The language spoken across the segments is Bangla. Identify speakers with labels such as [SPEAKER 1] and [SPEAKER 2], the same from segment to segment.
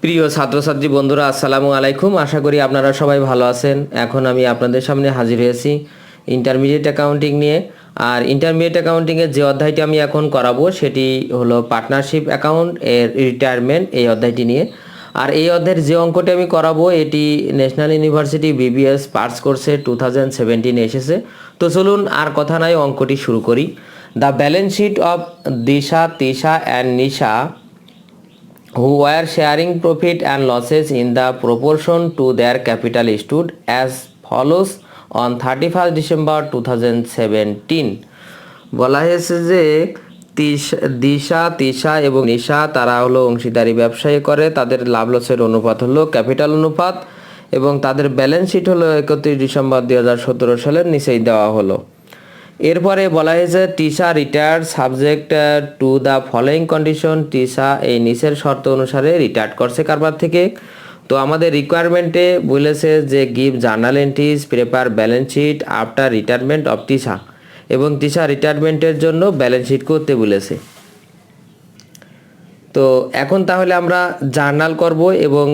[SPEAKER 1] প্রিয় ছাত্রছাত্রী বন্ধুরা, আসসালামু আলাইকুম। আশা করি আপনারা সবাই ভালো আছেন। এখন আমি আপনাদের সামনে হাজির হয়েছি ইন্টারমিডিয়েট অ্যাকাউন্টিং নিয়ে। আর ইন্টারমিডিয়েট অ্যাকাউন্টিংয়ের যে অধ্যায়টি আমি এখন করাবো সেটি হলো পার্টনারশিপ অ্যাকাউন্ট এর রিটায়ারমেন্ট, এই অধ্যায়টি নিয়ে। আর এই অধ্যায়ের যে অঙ্কটি আমি করাবো এটি ন্যাশনাল ইউনিভার্সিটি বিবিএস পার্টস কোর্সে 2017 এসেছে। তো চলুন আর কথা নয়, অঙ্কটি শুরু করি। The balance sheet of Disha, Tisha and Nisha who were sharing profit and losses in the proportion to their capital stood as follows on 31st December 2017। বলা হয়েছে যে দিশা, তিশা এবং নিশা তারা হলো অংশীদারি ব্যবসায়ী করে, তাদের লাভ লসের অনুপাত হলো ক্যাপিটাল অনুপাত এবং তাদের ব্যালেন্স শিট হলো 31 ডিসেম্বর 2017 সালের নিচেই দেওয়া হলো। এরপরে বলা হয়েছে Tisha retired subject to the following condition. Tisha এই নিচের শর্ত অনুসারে রিটায়ার্ড করছে কারবার থেকে। তো আমাদের রিকোয়ারমেন্টে বলেছে যে give journal entries, prepare balance sheet after retirement of Tisha, এবং টিশা রিটায়ারমেন্টের জন্য ব্যালেন্স শিট করতে বলেছে। তো এখন তাহলে আমরা জার্নাল করব এবং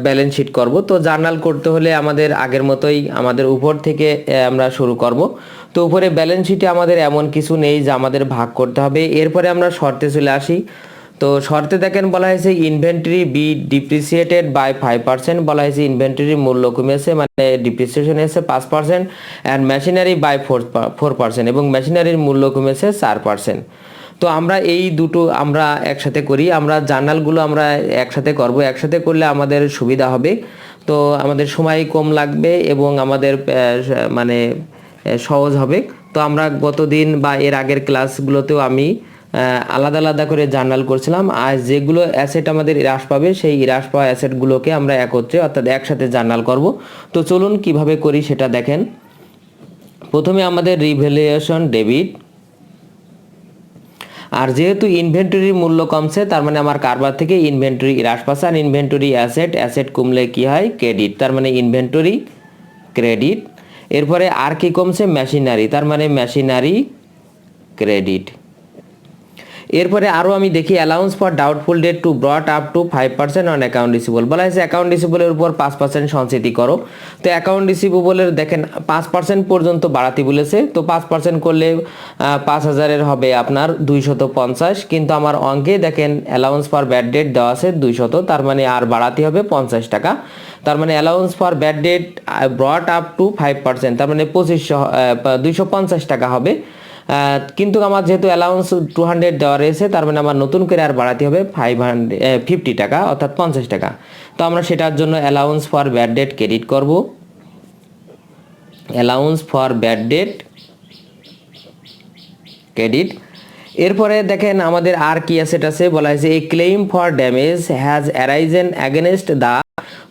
[SPEAKER 1] ব্যালেন্স শিট করব। তো জার্নাল করতে হলে আমাদের আগের মতোই আমাদের উপর থেকে আমরা শুরু করব। তো উপরে ব্যালেন্স শিটে আমাদের এমন কিছু নেই যা আমাদের ভাগ করতে হবে। এরপরে আমরা শর্তে চলে আসি। তো শর্তে দেখেন বলা হয়েছে ইনভেন্টরি বি ডিপ্রিসিয়েটেড বাই 5%। বলা হয়েছে ইনভেন্টরির মূল্য কমেছে, মানে ডিপ্রিসিয়েশন এসে 5%, অ্যান্ড মেশিনারি বাই 4%, এবং মেশিনারির মূল্য কমেছে 4%। তো আমরা এই দুটো আমরা একসাথে করি। আমরা জার্নালগুলো আমরা একসাথে করব, একসাথে করলে আমাদের সুবিধা হবে। তো আমাদের সময় কম লাগবে এবং আমাদের মানে সহজ হবে। তো আমরা গতদিন বা এর আগের ক্লাসগুলোতেও আমি আলাদা আলাদা করে জার্নাল করছিলাম। আর যেগুলো অ্যাসেট আমাদের হ্রাস পাবে সেই হ্রাস পাওয়া অ্যাসেটগুলোকে আমরা একত্রে অর্থাৎ একসাথে জার্নাল করব। তো চলুন কিভাবে করি সেটা দেখেন। প্রথমে আমাদের রিভ্যালুয়েশন ডেবিট। আর যেহেতু ইনভেন্টরির মূল্য কমছে তার মানে আমার কারবার থেকে ইনভেন্টরি হ্রাস পাচ্ছে। আর ইনভেন্টরি অ্যাসেট কমলে কি হয়? ক্রেডিট, তার মানে ইনভেন্টরি ক্রেডিট। এরপরে আর কি কমছে? মেশিনারি, তার মানে মেশিনারি ক্রেডিট। এরপরে আরও আমি দেখি allowance for doubtful debt to brought up to 5% on account receivable. বলা হয়েছে অ্যাকাউন্ট রিসিভেবলের উপর 5% সঞ্চিতি করো। তো অ্যাকাউন্ট রিসিভেবলের দেখেন 5% পর্যন্ত বাড়াতে বলেছে। তো 5% করলে 5,000-এর হবে আপনার 250, কিন্তু আমার অঙ্কে দেখেন অ্যালাউন্স ফর ব্যাড ডেট দেওয়া আছে 200, তার মানে আর বাড়াতে হবে 50 টাকা। তার মানে allowance for bad date ব্রট up to 5%, তার মানে 250 টাকা হবে। কিন্তু আমার যেহেতু অ্যালাউন্স 200 দেওয়া রয়েছে তার মানে আমার নতুন করে আর বাড়াতে হবে 50 টাকা, অর্থাৎ 50 টাকা। তো আমরা সেটার জন্য allowance for bad debt credit করব। Allowance for bad debt credit. এরপরে দেখেন আমাদের আর কি অ্যাসেট আছে। বলা হয়েছে a claim for damage has arisen against the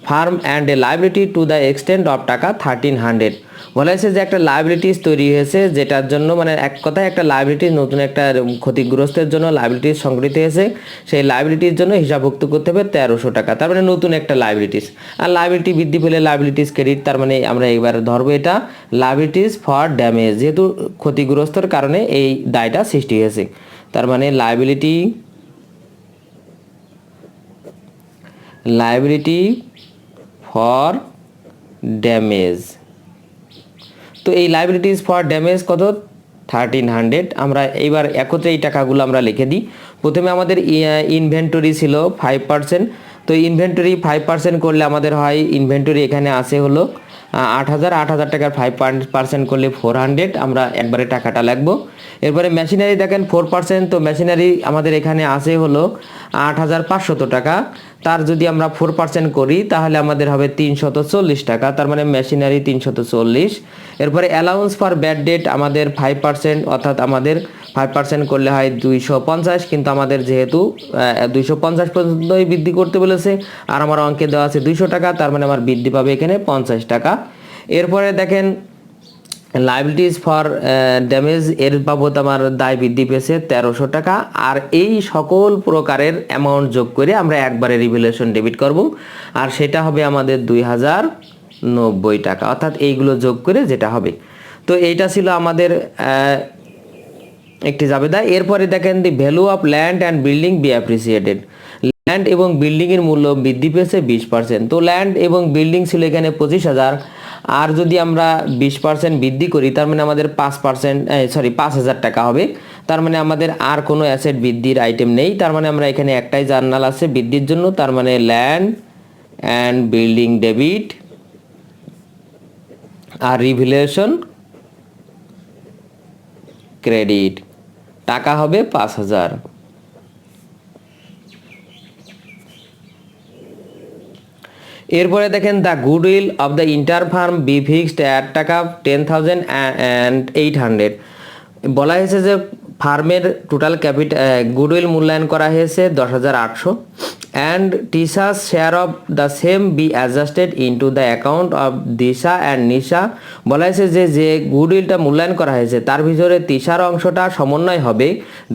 [SPEAKER 1] firm and a liability to the extent of টাকা 1300। বলা হয়েছে যে একটা লাইবিলিটিস তৈরি হয়েছে, যেটার জন্য মানে এক কথায় একটা লাইবিলিটিস, নতুন একটা ক্ষতিগ্রস্তের জন্য লাইবিলিটিস সংগঠিত হয়েছে। সেই লাইবিলিটির জন্য হিসাবভুক্ত করতে হবে 1300 টাকা, তার মানে নতুন একটা লাইবিলিটিস। আর লাইবিলিটি বৃদ্ধি পেলে লাইবিলিটিস ক্রেডিট, তার মানে আমরা এবার ধরবো এটা লাইবিলিটিস ফর ড্যামেজ, যেহেতু ক্ষতিগ্রস্তর কারণে এই দায়টা সৃষ্টি হয়েছে। তার মানে লাইবিলিটি ফর ড্যামেজ। তো এই লাইবিলিটিস ফর ড্যামেজ কত? 1300। আমরা এইবার একত্রে এই টাকাগুলো আমরা লিখে দিই। প্রথমে আমাদের ইনভেন্টরি ছিল 5%। তো ইনভেন্টরি 5% করলে আমাদের হয়, ইনভেন্টরি এখানে আছে হলো 8,000 টাকার 5% করলে 400, আমরা একবারে টাকাটা লিখবো। এরপরে মেশিনারি দেখেন 4%, তো মেশিনারি আমাদের এখানে আছে হলো 8,500 টাকা। তার যদি আমরা 4% করি তাহলে আমাদের হবে 340 টাকা, তার মানে মেশিনারি 340। এরপরে অ্যালাউন্স ফর ব্যাড ডেট আমাদের 5%, অর্থাৎ আমাদের 5% করলে হয় 250, কিন্তু আমাদের যেহেতু 250 পর্যন্তই বৃদ্ধি করতে বলেছে আর আমার অঙ্কে দেওয়া আছে 200 টাকা, তার মানে আমার বৃদ্ধি পাবে এখানে 50 টাকা। এরপরে দেখেন লাইবিলিটিস ফর ড্যামেজ, এর বাবদ আমার দায় বৃদ্ধি পেয়েছে 1300 টাকা। আর এই সকল প্রকারের অ্যামাউন্ট যোগ করে আমরা একবারে রিভ্যালুয়েশন ডেবিট করব, আর সেটা হবে আমাদের 2090 টাকা, অর্থাৎ এইগুলো যোগ করে যেটা হবে। তো এইটা ছিল আমাদের একটি জাবেদা। এরপরে দেখেন the value of land and building B appreciated. Land এবং বিল্ডিংয়ের মূল্য বৃদ্ধি পেয়েছে 20%। তো ল্যান্ড এবং বিল্ডিং ছিল এখানে 25,000, আর যদি আমরা 20% বৃদ্ধি করি তার মানে আমাদের 5,000 টাকা হবে। তার মানে আমাদের আর কোনো অ্যাসেট বৃদ্ধির আইটেম নেই। তার মানে আমরা এখানে একটাই জার্নাল আছে বৃদ্ধির জন্য, তার মানে ল্যান্ড অ্যান্ড বিল্ডিং ডেবিট আর রিভ্যালুয়েশন ক্রেডিট, টাকা হবে 5,000। এরপরে দেখেন the goodwill of the inter firm be fixed at টাকা 10,800। বলা হয়েছে যে ফার্মের টোটাল গুডউইল মূল্যায়ন করা হয়েছে 10,800 and Tisha's share of the same be adjusted into the account of Disha and Nisha. বলা হয়েছে যে গুডউইলটা মূল্যায়ন করা হয়েছে তার ভিতরে তিশার অংশটা সমন্বয় হবে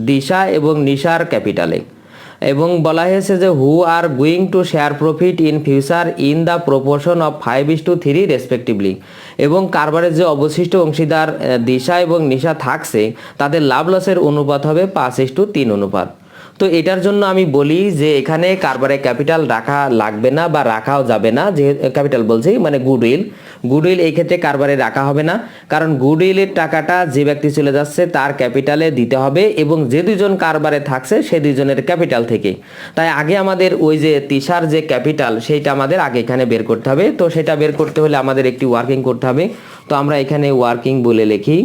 [SPEAKER 1] দিশা এবং নিশার ক্যাপিটালে, এবং বলা হয়েছে যে who are going to share profit in future in the proportion of 5:3 respectively. এবং কারবারের যে অবশিষ্ট অংশীদার দিশা এবং নিশা থাকছে তাদের লাভ লসের অনুপাত হবে 5:3 অনুপাত। তো এটার জন্য আমি বলি যে এখানে কারবারে ক্যাপিটাল রাখা লাগবে না বা রাখাও যাবে না, যে ক্যাপিটাল বলছি মানে গুডউইল এই ক্ষেত্রে কারবারে রাখা হবে না, কারণ গুডউইলের টাকাটা যে ব্যক্তি চলে যাচ্ছে তার ক্যাপিটালে দিতে হবে এবং যে দুজন কারবারে থাকছে সে দুজনের ক্যাপিটাল থেকে। তাই আগে আমাদের ওই যে তিশার যে ক্যাপিটাল সেইটা আমাদের আগে এখানে বের করতে হবে। তো সেটা বের করতে হলে আমাদের একটি ওয়ার্কিং করতে হবে। তো আমরা এখানে ওয়ার্কিং বলে লিখি।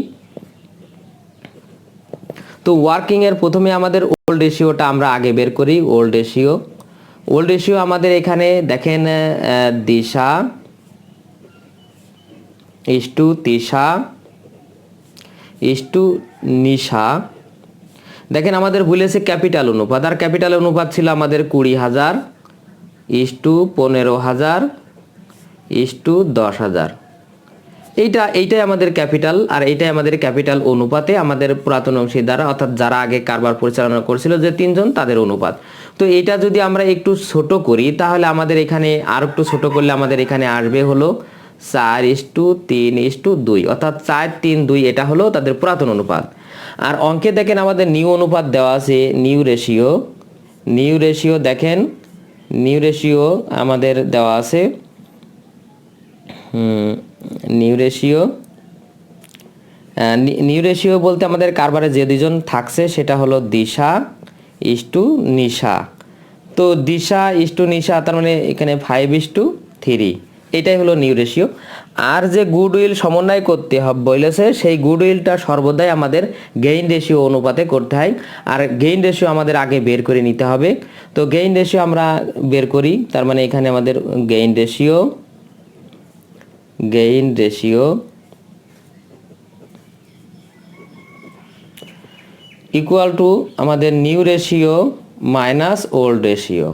[SPEAKER 1] তো ওয়ার্কিং এর প্রথমে আমাদের ওল্ড রেশিওটা আমরা আগে বের করি। ওল্ড রেশিও আমাদের এখানে দেখেন দিশা ইস্টু তিশা ইস্টু নিশা। দেখেন আমাদের বলেছে ক্যাপিটাল অনুপাত, আর ক্যাপিটাল অনুপাত ছিল আমাদের 20,000 ইস্টু 15,000 ইস্টু 10,000। এইটাই আমাদের ক্যাপিটাল, আর এইটাই আমাদের ক্যাপিটাল অনুপাতে আমাদের পুরাতন অংশীদার অর্থাৎ যারা আগে কারবার পরিচালনা করছিল যে 3 জন তাদের অনুপাত। তো এইটা যদি আমরা একটু ছোট করি তাহলে আমাদের এখানে আর একটু ছোট করলে আমাদের এখানে আসবে হলো 4:3:2, অর্থাৎ 4:3:2 এটা হলো তাদের পুরাতন অনুপাত। আর অঙ্কে দেখেন আমাদের নিউ অনুপাত দেওয়া আছে, নিউ রেশিও দেখেন নিউ রেশিও আমাদের দেওয়া আছে নিউ রেশিও বলতে আমাদের কারবারে যে দুজন থাকছে সেটা হলো দিশা ইস্টু নিশা। তো দিশা ইস্টু নিশা তার মানে এখানে 5:3, এটাই হলো নিউ রেশিও। আর যে গুডউইল সমন্বয় করতে হবে বলেছে সেই গুডউইলটা সর্বদাই আমাদের গেইন রেশিও অনুপাতে করতে হয়, আর গেইন রেশিও আমাদের আগে বের করে নিতে হবে। তো গেইন রেশিও আমরা বের করি, তার মানে এখানে আমাদের গেইন রেশিও ইকুয়াল টু আমাদের new ratio minus old ratio.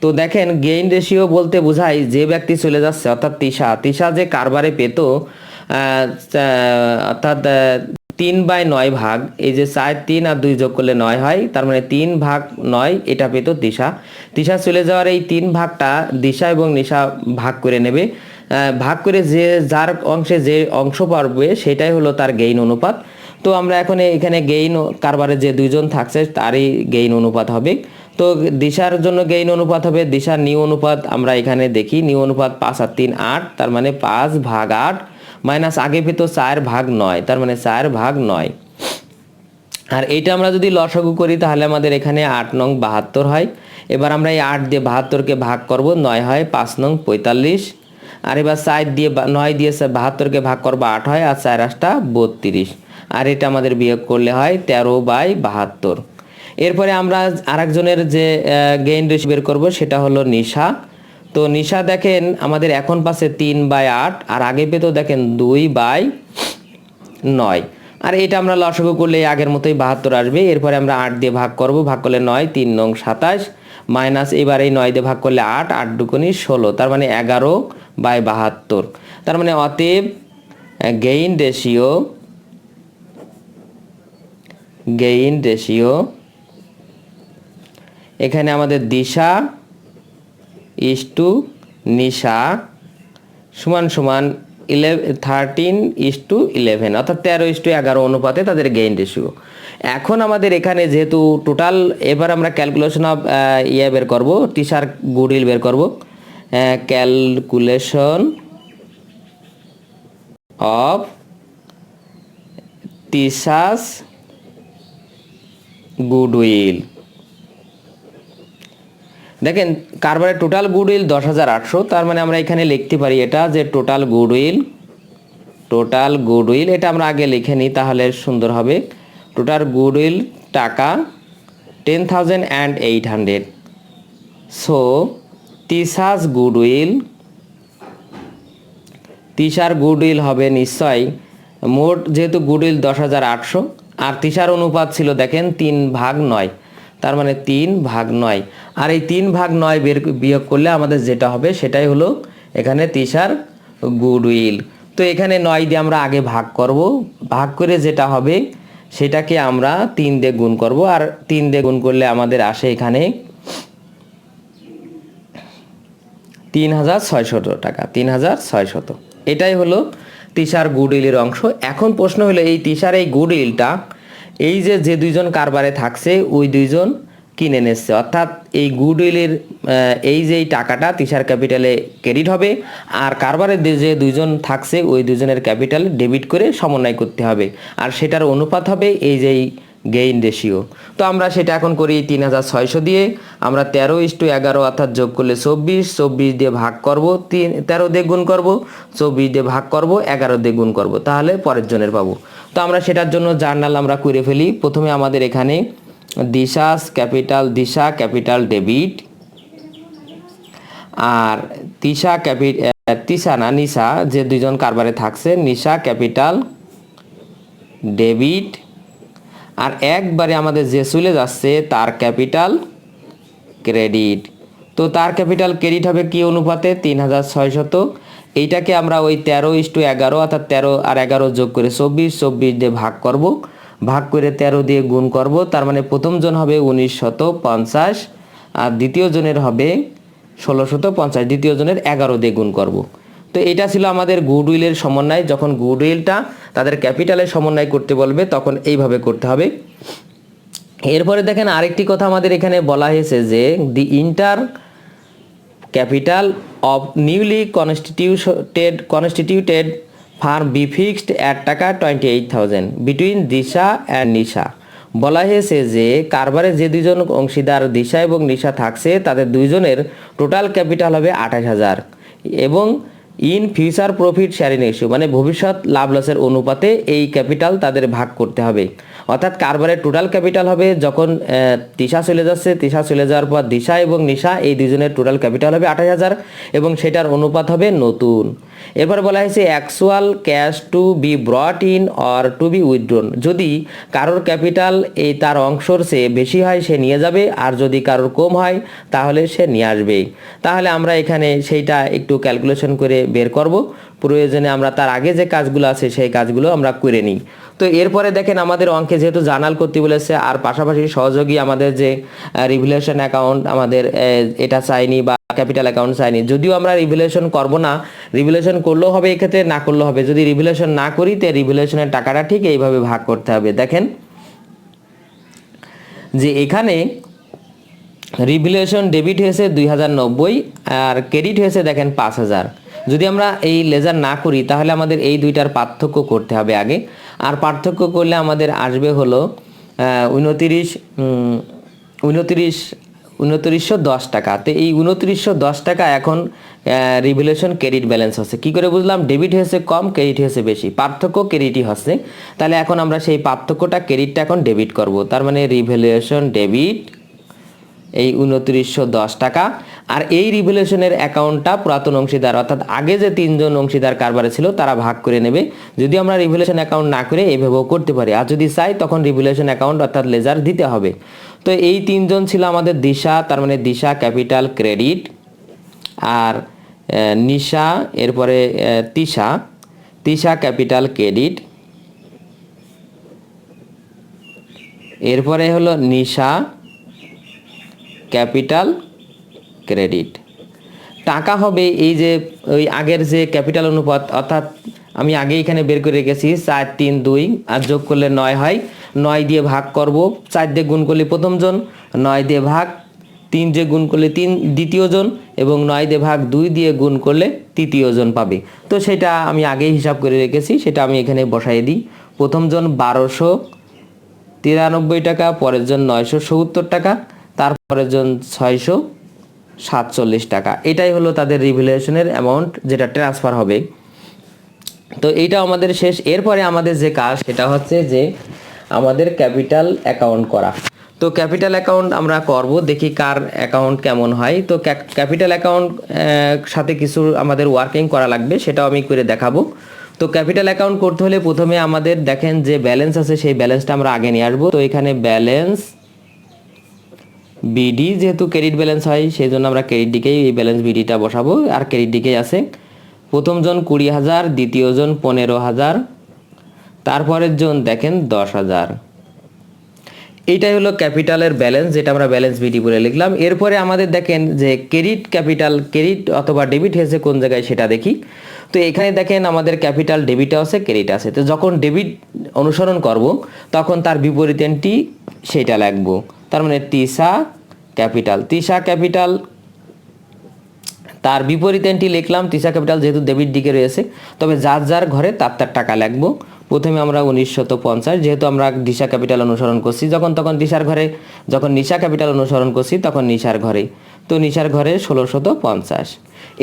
[SPEAKER 1] তো দেখেন গেইন রেশিও বলতে বোঝায় যে ব্যক্তি চলে যাচ্ছে অর্থাৎ তিশা যে কারবারে পেত অর্থাৎ 3/9 ভাগ, এই যে 4, 3 আর 2 যোগ করলে 9 হয়, তার মানে 3/9 এটা পেত তিশা চলে যাওয়ার এই 3 ভাগটা দিশা এবং নিশা ভাগ করে নেবে, ভাগ করে যে যার অংশে যে অংশ পাবে সেটাই হলো তার গেইন অনুপাত। তো আমরা এখন এখানে গেইন কারবারে যে দুইজন থাকছে তারই গেইন অনুপাত হবে। তো দিশার জন্য গেইন অনুপাত হবে দিশার নিউ অনুপাত, আমরা এখানে দেখি নিউ অনুপাত 5 আর 3 8, তার মানে 5/8 মাইনাস আগে পেত 4/9, তার মানে 4/9। আর এইটা আমরা যদি লসাগু করি তাহলে আমাদের এখানে 8 নং 72 হয়। এবার আমরা এই 8 দিয়ে 72কে ভাগ করব, 9 হয় 5 নং 45। আর এবার 4 দিয়ে 9 দিয়ে 72কে ভাগ করব, 8 হয়, আর 4 8টা 32। আর এটা আমাদের বিয়োগ করলে হয় 13/72। এরপরে আমরা আরেকজনের যে গেইন রেশিও বের করব সেটা হলো নিশা। তো নিশা দেখেন আমাদের এখন পাচ্ছে 3/8, আর আগে পেতো দেখেন 2/9। আর এটা আমরা লসাগু করলে আগের মতোই 72 আসবে। এরপরে আমরা 8 দিয়ে ভাগ করব, ভাগ করলে 9, 3 নং 27 মাইনাস এবার এই 9 দিয়ে ভাগ করলে 8, 8 দুগুণে 16, তার মানে 11/72। তার মানে অতএব গেইন রেশিও এখানে আমাদের দিশা ইস্টু নিশা সমান সমান 13:11 অর্থাৎ 13:11 অনুপাতে তাদের গেইন রেশিও। এখন আমাদের এখানে যেহেতু টোটাল, এবার আমরা ক্যালকুলেশন অফ বের করব, টিসার গুডউইল বের করব। Calculation of Tisha's goodwill. দেখেন কারবারের টোটাল গুডউইল 10,800, তার মানে আমরা এখানে লিখতে পারি এটা যে টোটাল গুডউইল, এটা আমরা আগে লিখে নিই তাহলে সুন্দর হবে। টোটাল গুডউইল টাকা 10,800। সো তিসার গুডউইল হবে নিশ্চয়, মোট যেহেতু গুডউইল 10,800 আর তিসার অনুপাত ছিল দেখেন 3/9, তার মানে 3/9, আর এই 3/9 বিয়োগ করলে আমাদের যেটা হবে সেটাই হলো এখানে তিসার গুডউইল। তো এখানে 9 দিয়ে আমরা আগে ভাগ করব, ভাগ করে যেটা হবে সেটাকে আমরা 3 দিয়ে গুণ করব, আর 3 দিয়ে গুণ করলে আমাদের আসে এখানে 3,600 টাকা, 3,600। এটাই হলো তিসার গুডউইলের অংশ। এখন প্রশ্ন হলো এই তিসার এই গুডউইলটা এই যে দুইজন কারবারে থাকছে ওই দুইজন কিনে নিচ্ছে, অর্থাৎ এই গুডউইলের এই যে টাকাটা তিসার ক্যাপিটালে ক্রেডিট হবে, আর কারবারে যে দুইজন থাকছে ওই দুজনের ক্যাপিটাল ডেবিট করে সমন্বয় করতে হবে, আর সেটার অনুপাত হবে এই যে গেইন রেশিও। তো আমরা সেটা এখন করি 3,600 দিয়ে আমরা 13:11 অর্থাৎ যোগ করলে 24 দিয়ে ভাগ করব, 13 দিয়ে গুণ করব, 24 দিয়ে ভাগ করব, 11 দিয়ে গুণ করব, তাহলে পরের জনের পাবো। তো আমরা সেটার জন্য জার্নাল আমরা করে ফেলি। প্রথমে আমাদের এখানে দিশা ক্যাপিটাল ডেবিট, আর নিশা যে দুইজন কারবারে থাকছে নিশা ক্যাপিটাল ডেবিট, আর একবারে আমাদের যে চলে যাচ্ছে তার ক্যাপিটাল ক্রেডিট। তো তার ক্যাপিটাল ক্রেডিট হবে কি অনুপাতে 3,600। এইটাকে আমরা ওই 13:11 অর্থাৎ 13 আর 11 যোগ করে 24 দিয়ে ভাগ করব, ভাগ করে 13 দিয়ে গুণ করব, তার মানে প্রথম জন হবে 1950 আর দ্বিতীয় জনের হবে 1650, দ্বিতীয় জনের 11 দিয়ে গুণ করব। তো এটা ছিল আমাদের গুডউইলের সমন্বয়। যখন গুডউইলটা তাদের ক্যাপিটালের সমন্বয় করতে বলবে তখন এইভাবে করতে হবে। এরপরে দেখেন আরেকটি কথা আমাদের এখানে বলা হয়েছে যে the entire capital of newly constituted firm be fixed at টাকা 28,000 বিটুইন দিশা অ্যান্ড নিশা। বলা হয়েছে যে কারবারে যে দুইজন অংশীদার দিশা এবং নিশা থাকছে তাদের দুইজনের টোটাল ক্যাপিটাল হবে 28,000 এবং in future profit sharing ratio মানে ভবিষ্যৎ লাভ লসের অনুপাতে এই ক্যাপিটাল তাদের ভাগ করতে হবে। অর্থাৎ কারবারের টোটাল ক্যাপিটাল হবে যখন তিশা চলে যাওয়ার পর দিশা এবং নিশা এই দুজনের টোটাল ক্যাপিটাল হবে 28,000 এবং সেটার অনুপাত হবে নতুন। এরপর বলা হয়েছে actual cash to be brought in or to be withdrawn. যদি কারোর ক্যাপিটাল এই তার অংশর চেয়ে বেশি হয় সে নিয়ে যাবে, আর যদি কারোর কম হয় তাহলে সে নিয়ে আসবে। তাহলে আমরা এখানে সেইটা একটু ক্যালকুলেশন করে বের করব, প্রয়োজনে আমরা তার আগে যে কাজগুলো আছে সেই কাজগুলো আমরা করে নিই। তো এরপরে দেখেন আমাদের অঙ্কে যেহেতু জার্নাল করতে বলেছে আর পাশাপাশি সহযোগী আমাদের যে রিভ্যালুয়েশন অ্যাকাউন্ট আমাদের এটা চাইনি বা ক্যাপিটাল অ্যাকাউন্ট চাইনি, যদিও আমরা রিভ্যালুয়েশন করব না, রিভ্যালুয়েশন করলেও হবে এক্ষেত্রে, না করলেও হবে। যদি রিভ্যালুয়েশন না করি তো রিভ্যালুয়েশনের টাকাটা ঠিক এইভাবে ভাগ করতে হবে। দেখেন যে এখানে রিভ্যালুয়েশন ডেবিট হয়েছে 2,090 আর ক্রেডিট হয়েছে দেখেন 5,000। যদি আমরা এই লেজার না করি তাহলে আমাদের এই দুইটার পার্থক্য করতে হবে আগে, আর পার্থক্য করলে আমাদের আসবে হলো 2910 টাকা। তো এই 2910 টাকা এখন রিভ্যালুয়েশন ক্রেডিট ব্যালেন্স হচ্ছে। কী করে বুঝলাম? ডেবিট হয়েছে কম, ক্রেডিট হয়েছে বেশি, পার্থক্য ক্রেডিটই হচ্ছে। তাহলে এখন আমরা সেই পার্থক্যটা ক্রেডিটটা এখন ডেবিট করব, তার মানে রিভ্যালুয়েশন ডেবিট এই 2910 টাকা। আর এই রিভ্যালুয়েশনের অ্যাকাউন্টটা পুরাতন অংশীদার অর্থাৎ আগে যে 3 জন অংশীদার কারবারে ছিল তারা ভাগ করে নেবে। যদি আমরা রিভ্যালুয়েশন অ্যাকাউন্ট না করে এইভাবেও করতে পারি, আর যদি চাই তখন রিভ্যালুয়েশন অ্যাকাউন্ট অর্থাৎ লেজার দিতে হবে। তো এই 3 জন ছিল আমাদের দিশা, তার মানে দিশা ক্যাপিটাল ক্রেডিট, আর নিশা, এরপরে তিশা ক্যাপিটাল ক্রেডিট, এরপরে হলো নিশা ক্যাপিটাল ক্রেডিট। টাকা হবে এই যে ওই আগের যে ক্যাপিটাল অনুপাত, অর্থাৎ আমি আগে এখানে বের করে রেখেছি 4 3 2, আর যোগ করলে 9 হয়, 9 দিয়ে ভাগ করব, 4 দিয়ে গুণ করলে প্রথম জন, 9 দিয়ে ভাগ 3 দিয়ে গুণ করলে 3 দ্বিতীয় জন, এবং 9 দিয়ে ভাগ 2 দিয়ে গুণ করলে তৃতীয় জন পাবে। তো সেটা আমি আগেই হিসাব করে রেখেছি, সেটা আমি এখানে বসাই দিই। প্রথম জন 1293 টাকা, পরের জন 970 টাকা, তারপরের জন 647 টাকা। এটাই হলো তাদের রিভ্যালুয়েশনের অ্যামাউন্ট, যেটা ট্রান্সফার হবে। তো এইটা আমাদের শেষ। এরপরে আমাদের যে কাজ সেটা হচ্ছে যে আমাদের ক্যাপিটাল অ্যাকাউন্ট করা। তো ক্যাপিটাল অ্যাকাউন্ট আমরা করব, দেখি কার অ্যাকাউন্ট কেমন হয়। তো ক্যাপিটাল অ্যাকাউন্ট সাথে কিছু আমাদের ওয়ার্কিং করা লাগবে, সেটাও আমি করে দেখাবো। তো ক্যাপিটাল অ্যাকাউন্ট করতে হলে প্রথমে আমাদের দেখেন যে ব্যালেন্স আছে, সেই ব্যালেন্সটা আমরা আগে নিয়ে আসবো। তো এখানে ব্যালেন্স বিডি, যেহেতু ক্রেডিট ব্যালেন্স হয় সেই জন্য আমরা ক্রেডিট দিকেই এই ব্যালেন্স বিডিটা বসাবো, আর ক্রেডিট দিকেই আছে। প্রথম জন 20,000, দ্বিতীয় জন 15,000, তারপরের জন দেখেন 10,000। এইটাই হলো ক্যাপিটালের ব্যালেন্স, যেটা আমরা ব্যালেন্স বিডি বলে লিখলাম। এরপরে আমাদের দেখেন যে ক্রেডিট ক্যাপিটাল, ক্রেডিট অথবা ডেবিট হয়েছে কোন জায়গায় সেটা দেখি। তো এখানে দেখেন আমাদের ক্যাপিটাল ডেবিট আছে, ক্রেডিট আছে। তো যখন ডেবিট অনুসরণ করব তখন তার বিপরীতেনটি সেটা লাগবো। তার মানে তিসা ক্যাপিটাল, তিসা ক্যাপিটাল তার বিপরীতেনটি লিখলাম। তিসা ক্যাপিটাল যেহেতু ডেবিট দিকে রয়েছে, তবে যার যার ঘরে তার তার টাকা লাগবো। প্রথমে আমরা 1950, যেহেতু আমরা দিশা ক্যাপিটাল অনুসরণ করছি, তখন দিশার ঘরে, যখন নিশা ক্যাপিটাল অনুসরণ করছি তখন নিশার ঘরে, তো নিশার ঘরে 1650।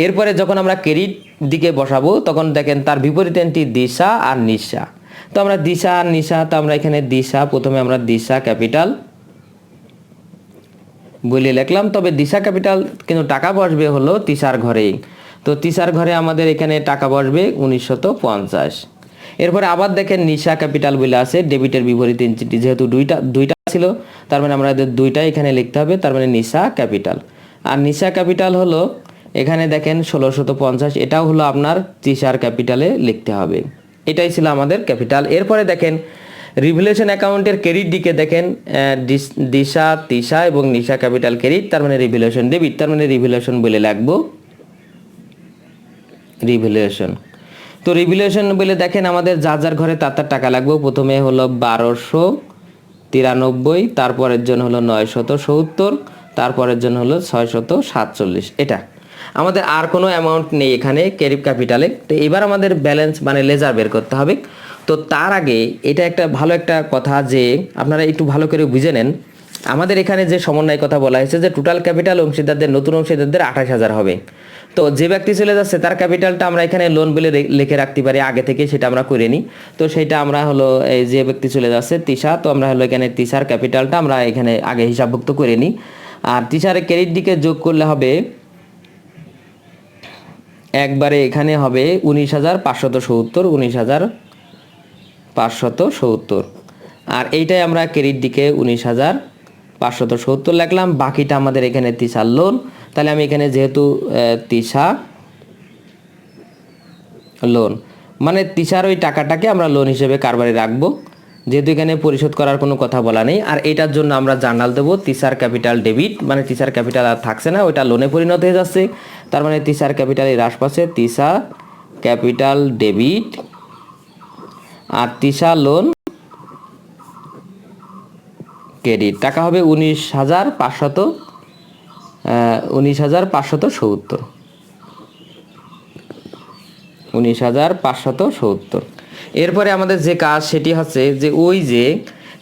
[SPEAKER 1] এরপরে যখন আমরা ক্রেডিট দিকে বসাবো তখন দেখেন তার বিপরীতেনটি দিশা আর নিশা। তো আমরা দিশা আর নিশা, তো আমরা এখানে দিশা, প্রথমে আমরা দিশা ক্যাপিটাল বলে লিখলাম। তবে দিশা ক্যাপিটাল কিন্তু টাকা বসবে হলো তিসার ঘরেই। তো তিসার ঘরে আমাদের এখানে টাকা বসবে 1950। এরপরে আবার দেখেন নিশা ক্যাপিটাল বলে আছে, ডেবিটের বিপরীত এন্টিটি, যেহেতু দুইটা ছিল তার মানে আমাদের দুইটা এখানে লিখতে হবে, তার মানে নিশা ক্যাপিটাল। আর নিশা ক্যাপিটাল হলো এখানে দেখেন 1650, এটাও হলো আপনার তিসার ক্যাপিটালে লিখতে হবে। এটাই ছিল আমাদের ক্যাপিটাল। এরপরে দেখেন রিভ্যালুয়েশন অ্যাকাউন্টের ক্রেডিট দিকে দেখেন দিশা, তিশা এবং নিশা ক্যাপিটাল ক্রেডিট, তার মানে রিভ্যালুয়েশন ডেবিট, তার মানে রিভ্যালুয়েশন বলে লাগবো রিভ্যালুয়েশন। তো রিভ্যালুয়েশন বলে দেখেন আমাদের যার যার ঘরে তার তার টাকা লাগবে। প্রথমে হলো 1293, তারপরের জন হলো 970, তারপরের জন হলো 647। এটা আমাদের আর কোনো অ্যামাউন্ট নেই এখানে ক্রেডিট ক্যাপিটালে। তো এবার আমাদের ব্যালেন্স মানে লেজার বের করতে হবে। তো তার আগে এটা একটা ভালো একটা কথা যে আপনারা একটু ভালো করে বুঝে নেন, আমাদের এখানে যে সমন্বয় কথা বলা হয়েছে যে টোটাল ক্যাপিটাল অংশীদারদের, নতুন অংশীদারদের 28,000 হবে। তো যে ব্যক্তি চলে যাচ্ছে তার ক্যাপিটালটা আমরা এখানে লোন বলে লিখে রাখতে পারি আগে থেকে, সেটা আমরা করে নিই। তো সেটা আমরা হলো এই যে ব্যক্তি চলে যাচ্ছে তিশা, তো আমরা হলো এখানে তিশার ক্যাপিটালটা আমরা এখানে আগে হিসাবভুক্ত করে নিই। আর তিশারের ক্রেডিট দিকে যোগ করলে হবে একবারে এখানে হবে 19,570, 19,570। আর এইটাই আমরা ক্রেডিট দিকে 19,570 লিখলাম। বাকিটা আমাদের এখানে তিশার লোন। তাহলে আমি এখানে যেহেতু তিশা লোন মানে তিশার ওই টাকাটাকে আমরা লোন হিসেবে কারবারে রাখবো, যেহেতু এখানে পরিশোধ করার কোনো কথা বলা নেই। আর এটার জন্য আমরা জার্নাল দেবো তিশার ক্যাপিটাল ডেবিট, মানে তিশার ক্যাপিটাল আর থাকছে না, ওইটা লোনে পরিণত হয়ে যাচ্ছে। তার মানে তিশার ক্যাপিটাল হ্রাস পাচ্ছে, তিশা ক্যাপিটাল ডেবিট, আর তিশা লোন ক্রেডিট। টাকা হবে 19,570, 19,570। এরপরে আমাদের যে কাজ সেটি হচ্ছে যে ওই যে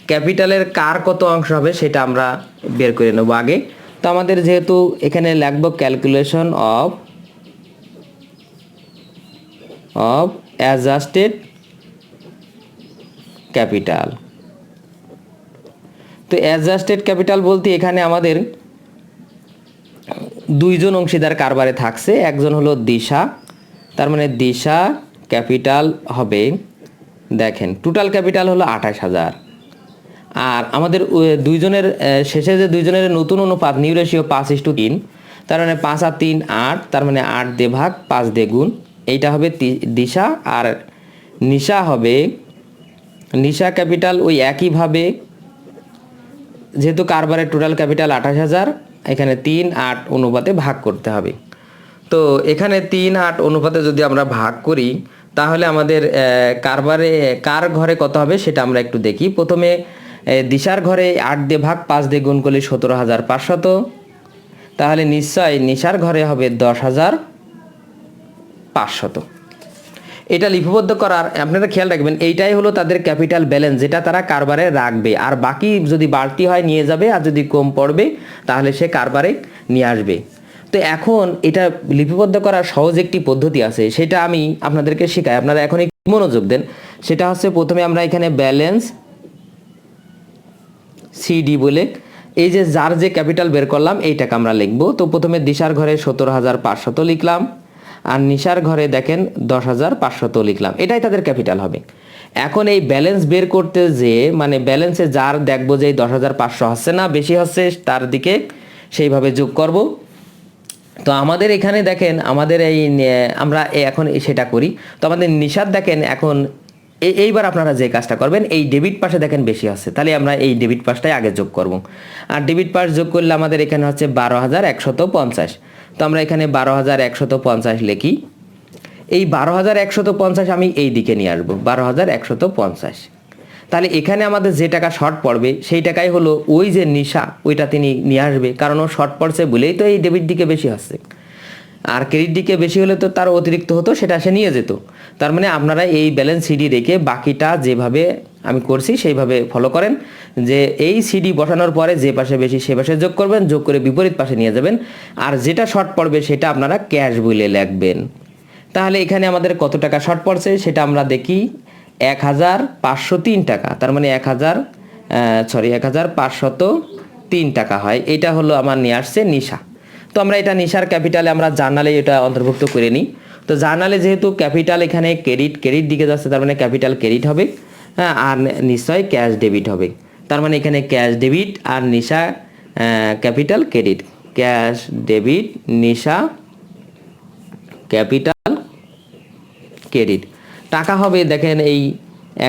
[SPEAKER 1] ক্যাপিটালের কার কত অংশ হবে সেটা আমরা বের করে নেব আগে। তো আমাদের যেহেতু এখানে লিখবো ক্যালকুলেশন অফ অ্যাডজাস্টেড ক্যাপিটাল। তো অ্যাডজাস্টেড ক্যাপিটাল বলতে এখানে আমাদের দুইজন অংশীদার কারবারে থাকছে, একজন হলো দিশা, তার মানে দিশা ক্যাপিটাল হবে দেখেন টোটাল ক্যাপিটাল হলো 28,000। আর আমাদের দুইজনের শেষে যে দুইজনের নতুন অনুপাত নিউ রেশিও 5:3, তার মানে 5 আর 3 8, তার মানে 8 দিয়ে ভাগ 5 দিয়ে গুণ, এইটা হবে দিশা। আর নিশা হবে নিশা ক্যাপিটাল ওই একইভাবে, যেহেতু কারবারের টোটাল ক্যাপিটাল 28,000, এখানে 3 8 অনুপাতে ভাগ করতে হবে। তো এখানে 3-8 অনুপাতে যদি আমরা ভাগ করি তাহলে আমাদের কার ঘরে কত হবে সেটা আমরা একটু দেখি। প্রথমে দিশার ঘরে 8 দিয়ে ভাগ 5 দিয়ে গুণ করলে 17,500, তাহলে নিশ্চয় নিশার ঘরে হবে 10,500। এটা লিপিবদ্ধ করার আপনারা খেয়াল রাখবেন, এইটাই হলো তাদের ক্যাপিটাল ব্যালেন্স যেটা তারা কারবারে রাখবে, আর বাকি যদি বাড়তি হয় নিয়ে যাবে, আর যদি কম পড়বে তাহলে সে কারবারে নিয়ে আসবে। তো এখন এটা লিপিবদ্ধ করার সহজ একটি পদ্ধতি আছে, সেটা আমি আপনাদেরকে শেখাই, আপনারা এখন একটু মনোযোগ দেন। সেটা হচ্ছে প্রথমে আমরা এখানে ব্যালেন্স সিডি বলে এই যে যার যে ক্যাপিটাল বের করলাম এইটাকে আমরা লিখবো। তো প্রথমে দিশার ঘরে 17,500 লিখলাম, আর নিশার ঘরে দেখেন 10,500 লিখলাম, এটাই তাদের ক্যাপিটাল হবে। এখন এই ব্যালেন্স বের করতে যে মানে ব্যালেন্সে যার দেখবো যে 10,500 হচ্ছে না বেশি হচ্ছে তার দিকে সেইভাবে যোগ করব। তো আমাদের এখানে দেখেন আমাদের আমরা এখন সেটা করি। তো আমাদের নিশার দেখেন এখন এইবার আপনারা যে কাজটা করবেন, এই ডেবিট পাশে দেখেন বেশি আছে, তাহলে আমরা এই ডেবিট পাশটাই আগে যোগ করব। আর ডেবিট পাশ যোগ করলে আমাদের এখানে হচ্ছে 12,150। তো আমরা এখানে 12,150 লিখি। এই 12,150 আমি এই দিকে নিয়ে আসবো, 12,150। তাহলে এখানে আমাদের যে টাকা শর্ট পড়বে সেই টাকাই হলো ওই যে নিশা ওইটা তিনি নিয়ে আসবে, কারণ ও শর্ট পড়ছে বলেই তো এই ডেবিট দিকে বেশি আসছে। আর ক্রেডিট দিকে বেশি হলে তো তার অতিরিক্ত হতো, সেটা সে নিয়ে যেত। তার মানে আপনারা এই ব্যালেন্স সিডি রেখে বাকিটা যেভাবে আমি করছি সেইভাবে ফলো করেন, যে এই সিডি বসানোর পরে যে পাশে বেশি সে পাশে যোগ করবেন, যোগ করে বিপরীত পাশে নিয়ে যাবেন, আর যেটা শর্ট পড়বে সেটা আপনারা ক্যাশ বলে লিখবেন। তাহলে এখানে আমাদের কত টাকা শর্ট পড়ছে সেটা আমরা দেখি, 1,503 টাকা। তার মানে 1,503 টাকা হয়। এটা হলো আমার নিয়ে আসছে নিশা। তো আমরা এটা নিশার ক্যাপিটালে আমরা জার্নালে এটা অন্তর্ভুক্ত করে নিই। তো জার্নালে যেহেতু ক্যাপিটাল এখানে ক্রেডিট দিকে যাচ্ছে, তার মানে ক্যাপিটাল ক্রেডিট হবে, হ্যাঁ, আর নিশ্চয় ক্যাশ ডেবিট হবে। তার মানে এখানে ক্যাশ ডেবিট আর নিশা ক্যাপিটাল ক্রেডিট, ক্যাশ ডেবিট নিশা ক্যাপিটাল ক্রেডিট। টাকা হবে দেখেন এই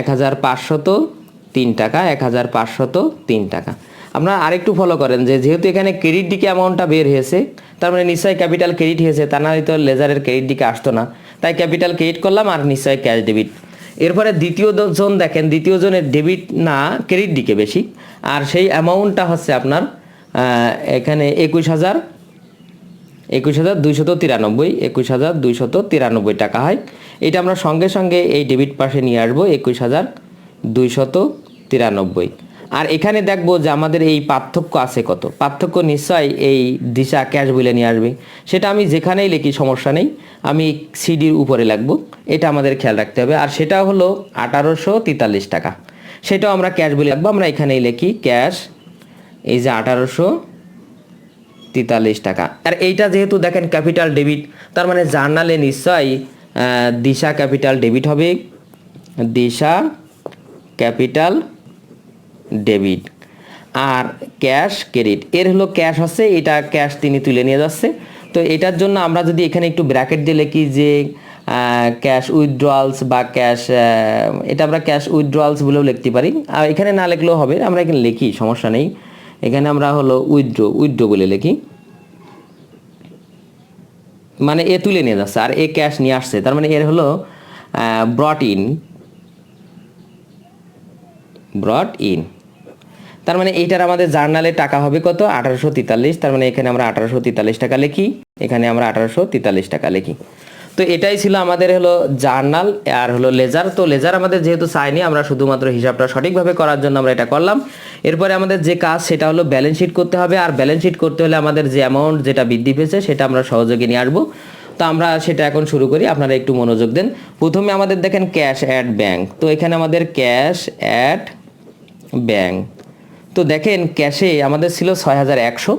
[SPEAKER 1] 1,503 টাকা, 1,503 টাকা। আপনারা আরেকটু ফলো করেন যে যেহেতু এখানে ক্রেডিট দিকে অ্যামাউন্টটা বের হয়েছে, তার মানে নিশ্চয়ই ক্যাপিটাল ক্রেডিট হয়েছে, তা না হয়তো লেজারের ক্রেডিট দিকে আসতো না, তাই ক্যাপিটাল ক্রেডিট করলাম আর নিশ্চয়ই ক্যাশ ডেবিট। এরপরে দ্বিতীয় জন দেখেন, দ্বিতীয় জনের ডেবিট না ক্রেডিট দিকে বেশি, আর সেই অ্যামাউন্টটা হচ্ছে আপনার এখানে 21,293, 21,293 টাকা হয়। এটা আমরা সঙ্গে সঙ্গে এই ডেবিট পাশে নিয়ে আসবো, 21,293। আর এখানে দেখবো যে আমাদের এই পার্থক্য আছে কত, পার্থক্য নিশ্চয় এই দিশা ক্যাশ বলে নিয়ে আসবে। সেটা আমি যেখানেই লিখি সমস্যা নেই, আমি সিডির উপরে লিখবো, এটা আমাদের খেয়াল রাখতে হবে। আর সেটা হলো 1,843 টাকা, সেটাও আমরা ক্যাশ বলে লিখবো। আমরা এখানেই লিখি ক্যাশ, এই যে 1,843 টাকা। আর এইটা যেহেতু দেখেন ক্যাপিটাল ডেবিট, তার মানে জার্নালে নিশ্চয়ই দিশা ক্যাপিটাল ডেবিট হবে, দিশা ক্যাপিটাল ডেবিট। আর ক্যাশ ক্রেডিট, এর হলো ক্যাশ হচ্ছে, এটা ক্যাশ তিনি তুলে নিয়ে যাচ্ছে। তো এটার জন্য আমরা যদি এখানে একটু ব্র্যাকেট দিয়ে লিখি যে ক্যাশ উইথড্রয়ালস বা ক্যাশ, এটা আমরা ক্যাশ উইথড্রয়ালস বলেও লিখতে পারি, আর এখানে না লিখলেও হবে, আমরা এখানে লিখি সমস্যা নেই। এখানে আমরা হলো উইথড্র বলে লিখি, মানে এ তুলে নিয়ে যাচ্ছে আর এ ক্যাশ নিয়ে আসছে, তার মানে এর হলো ব্রট ইন। তার মানে এইটার আমাদের জার্নালে টাকা হবে কত, 1,843। তার মানে এখানে আমরা 1,843 টাকা লিখি, এখানে আমরা 1,843 টাকা লিখি। তো এটাই ছিল আমাদের হলো জার্নাল আর হলো লেজার। তো লেজার আমাদের যেহেতু চাইনি, আমরা শুধুমাত্র হিসাবটা সঠিকভাবে করার জন্য আমরা এটা করলাম। এরপরে আমাদের যে কাজ সেটা হলো ব্যালেন্স শিট করতে হবে, আর ব্যালেন্স শিট করতে হলে আমাদের যে অ্যামাউন্ট যেটা বৃদ্ধি পেয়েছে সেটা আমরা সহযোগে নিয়ে আসবো। তো আমরা সেটা এখন শুরু করি, আপনারা একটু মনোযোগ দেন। প্রথমে আমাদের দেখেন ক্যাশ অ্যাট ব্যাংক, তো এখানে আমাদের ক্যাশ অ্যাট ব্যাংক। তো দেখেন ক্যাশে আমাদের ছিল 6,100,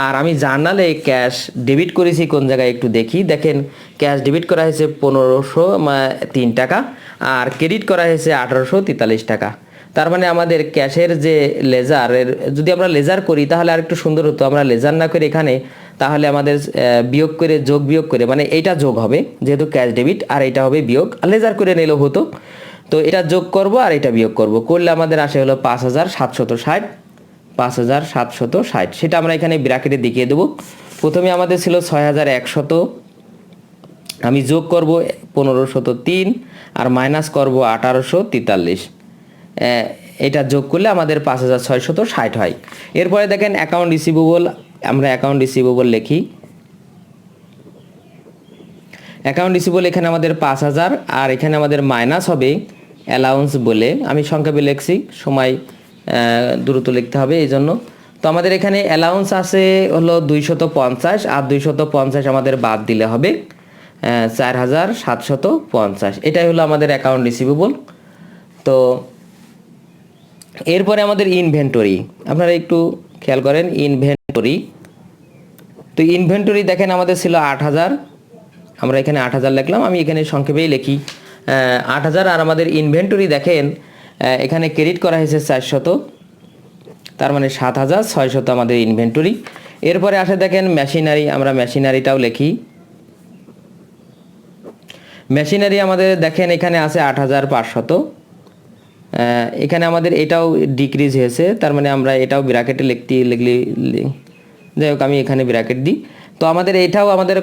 [SPEAKER 1] আর আমি জার্নালে ক্যাশ ডেবিট করেছি কোন জায়গায় একটু দেখি। দেখেন ক্যাশ ডেবিট করা হয়েছে 1,503 টাকা, আর ক্রেডিট করা হয়েছে 1,843 টাকা। তার মানে আমাদের ক্যাশের যে লেজারের, যদি আমরা লেজার করি তাহলে আর একটু সুন্দর হতো। আমরা লেজার না করে এখানে তাহলে আমাদের বিয়োগ করে যোগ বিয়োগ করে, মানে এইটা যোগ হবে যেহেতু ক্যাশ ডেবিট, আর এটা হবে বিয়োগ, আর লেজার করে নিলেও হতো। তো এটা যোগ করব আর এটা বিয়োগ করব, করলে আমাদের আসে হলো 5,760, 5,760। সেটা আমরা এখানে ব্র্যাকেটে দেখিয়ে দেবো। প্রথমে আমাদের ছিল 6,100 আমি যোগ করব 1503 আর মাইনাস করব 1843। এটা যোগ করলে আমাদের 5660 হয়। এরপরে দেখেন অ্যাকাউন্ট রিসিভেবল, আমরা অ্যাকাউন্ট রিসিভেবল লিখি। অ্যাকাউন্ট রিসিভেবল এখানে আমাদের 5000 আর এখানে আমাদের মাইনাস হবে অ্যালাউন্স বলে, আমি সংক্ষেপে লিখছি, সময় দ্রুত লিখতে হবে এই জন্য। তো আমাদের এখানে অ্যালাউন্স আছে হলো 250 আর 250 আমাদের বাদ দিলে হবে 4750। এটাই হলো আমাদের অ্যাকাউন্ট রিসিভেবল। তো এরপরে আমাদের ইনভেন্টরি, আপনারা একটু খেয়াল করেন ইনভেন্টরি। তো ইনভেন্টরি দেখেন আমাদের ছিল 8000, আমরা এখানে 8000 লিখলাম, আমি এখানে সংক্ষেপেই লিখি 8000। আর আমাদের ইনভেন্টরি দেখেন এখানে ক্রেডিট করা হয়েছে 400, তার মানে 7600 আমাদের ইনভেন্টরি। এরপরে আসে দেখেন মেশিনারি, আমরা মেশিনারিটাও লিখি। মেশিনারি আমাদের দেখেন এখানে আছে 8500, এখানে আমাদের এটাও ডিক্রিজ হয়েছে, তার মানে আমরা এটাও ব্র্যাকেটে লিখলি, যাই হোক আমি এখানে ব্র্যাকেট দিই। তো আমাদের এটাও আমাদের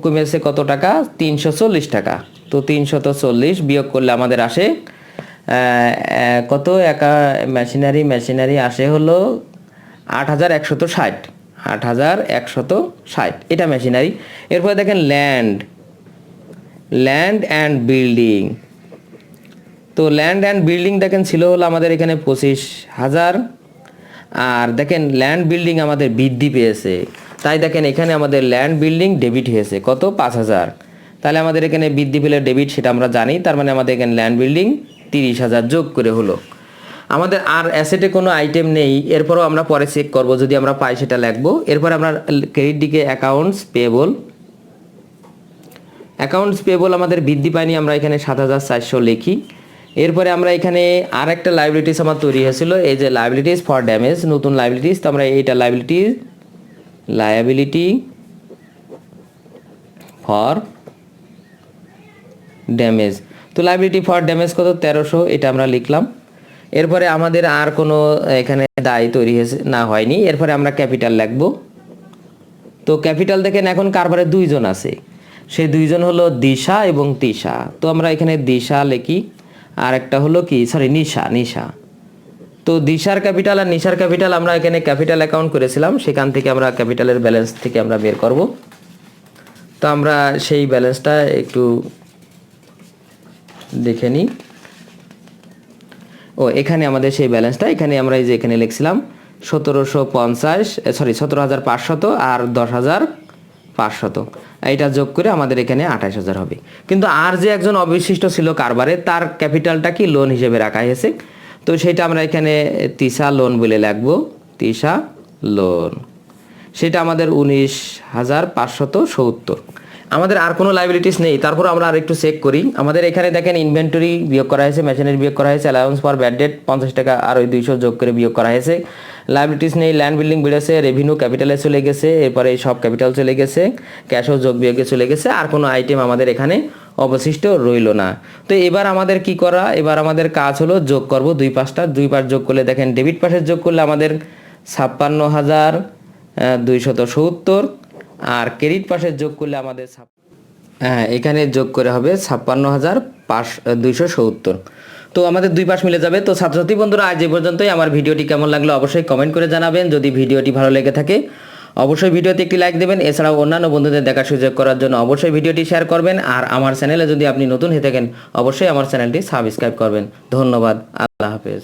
[SPEAKER 1] কমেছে কত টাকা, 340 টাকা। তো 340 বিয়োগ করলে আমাদের আসে কত, মেশিনারি আসে হলো 8160, 8160, এটা মেশিনারি। এরপরে দেখেন ল্যান্ড অ্যান্ড বিল্ডিং। তো ল্যান্ড অ্যান্ড বিল্ডিং দেখেন ছিল হলো আমাদের এখানে 25000, আর দেখেন ল্যান্ড বিল্ডিং আমাদের বৃদ্ধি পেয়েছে, তাই দেখেন এখানে আমাদের ল্যান্ড বিল্ডিং ডেবিট হয়েছে কত, 5000। তাহলে আমাদের এখানে বৃদ্ধি পেলে ডেবিট সেটা আমরা জানি, তার মানে আমাদের এখানে ল্যান্ড বিল্ডিং 30000 যোগ করে হলো। আমাদের আর অ্যাসেটে কোনো আইটেম নেই, এরপরও আমরা পরে চেক করব, যদি আমরা পাই সেটা লিখবো। এরপরে আমরা ক্রেডিট দিকে অ্যাকাউন্টস পেয়েবল আমাদের বৃদ্ধি পায়নি, আমরা এখানে 7400 লিখি। এরপরে আমরা এখানে আর একটা লাইবিলিটিস আমার তৈরি হয়েছিল, এই যে লাইবিলিটিস ফর ড্যামেজ, নতুন লাইবিলিটিস। তো আমরা এইটা লায়াবিলিটি ফর ড্যামেজ। তো লাইবিলিটি ফর ড্যামেজ কত, 1300, এটা আমরা লিখলাম। এরপরে আমাদের আর কোনো এখানে দায় তৈরি হয়নি। এরপরে আমরা ক্যাপিটাল লিখব। তো ক্যাপিটাল দেখেন এখন কারবারে দুইজন আছে, সেই দুইজন হলো দিশা এবং তিশা। তো আমরা এখানে দিশা লিখি, আর একটা হলো কি, নিশা। তো দিশার ক্যাপিটাল আর নিশার ক্যাপিটাল আমরা এখানে ক্যাপিটাল অ্যাকাউন্ট করেছিলাম, সেখান থেকে আমরা ক্যাপিটালের ব্যালেন্স থেকে আমরা বের করব। তো আমরা সেই ব্যালেন্সটা একটু দেখে নিই। এখানে আমাদের সেই ব্যালেন্সটা, এখানে আমরা এই যে এখানে লিখছিলাম 17,500 আর 10,500, এটা যোগ করে আমাদের এখানে 28000 হবে। কিন্তু আর যে একজন অবশিষ্ট ছিল কারবারে, তার ক্যাপিটালটা কি লোন হিসেবে রাখা হয়েছে, তো সেটা আমরা এখানে তিশা লোন বলে লিখবো, তিশা লোন, সেটা আমাদের 19,570। আমাদের আর কোনো লাইবিলিটিস নেই। তারপর আমরা আর একটু চেক করি। আমাদের এখানে দেখেন ইনভেন্টরি বিয়োগ করা হয়েছে, মেশিনারি বিয়োগ করা হয়েছে, অ্যালাউন্স ফর ব্যাড ডেট 50 টাকা আর ওই 200 যোগ করে বিয়োগ করা হয়েছে। লাইবিলিটিস নেই, ল্যান্ড বিল্ডিং বেড়েছে, রেভিনিউ ক্যাপিটালে চলে গেছে, এরপরে সব ক্যাপিটাল চলে গেছে, ক্যাশও যোগ বিয়োগে চলে গেছে, আর কোনো আইটেম আমাদের এখানে অবশিষ্ট রইল না। তো এবার আমাদের কি করা, এবার আমাদের কাজ হলো যোগ করব দুই পাশ যোগ করলে দেখেন ডেবিট পাশের যোগ করলে আমাদের 56,270, আর ক্রেডিট পাশের যোগ করলে আমাদের এখানে যোগ করে হবে 56,270। তো আমাদের দুই পাশ মিলে যাবে। তো ছাত্রছাত্রী বন্ধুরা, আজ এই পর্যন্তই। আমার ভিডিওটি কেমন লাগলো অবশ্যই কমেন্ট করে জানাবেন। যদি ভিডিওটি ভালো লেগে থাকে অবশ্যই ভিডিওতে একটি লাইক দেবেন। এছাড়াও অন্যান্য বন্ধুদের দেখার সুযোগ করার জন্য অবশ্যই ভিডিওটি শেয়ার করবেন। আর আমার চ্যানেলে যদি আপনি নতুন হয়ে থাকেন অবশ্যই আমার চ্যানেলটি সাবস্ক্রাইব করবেন। ধন্যবাদ, আল্লাহ হাফেজ।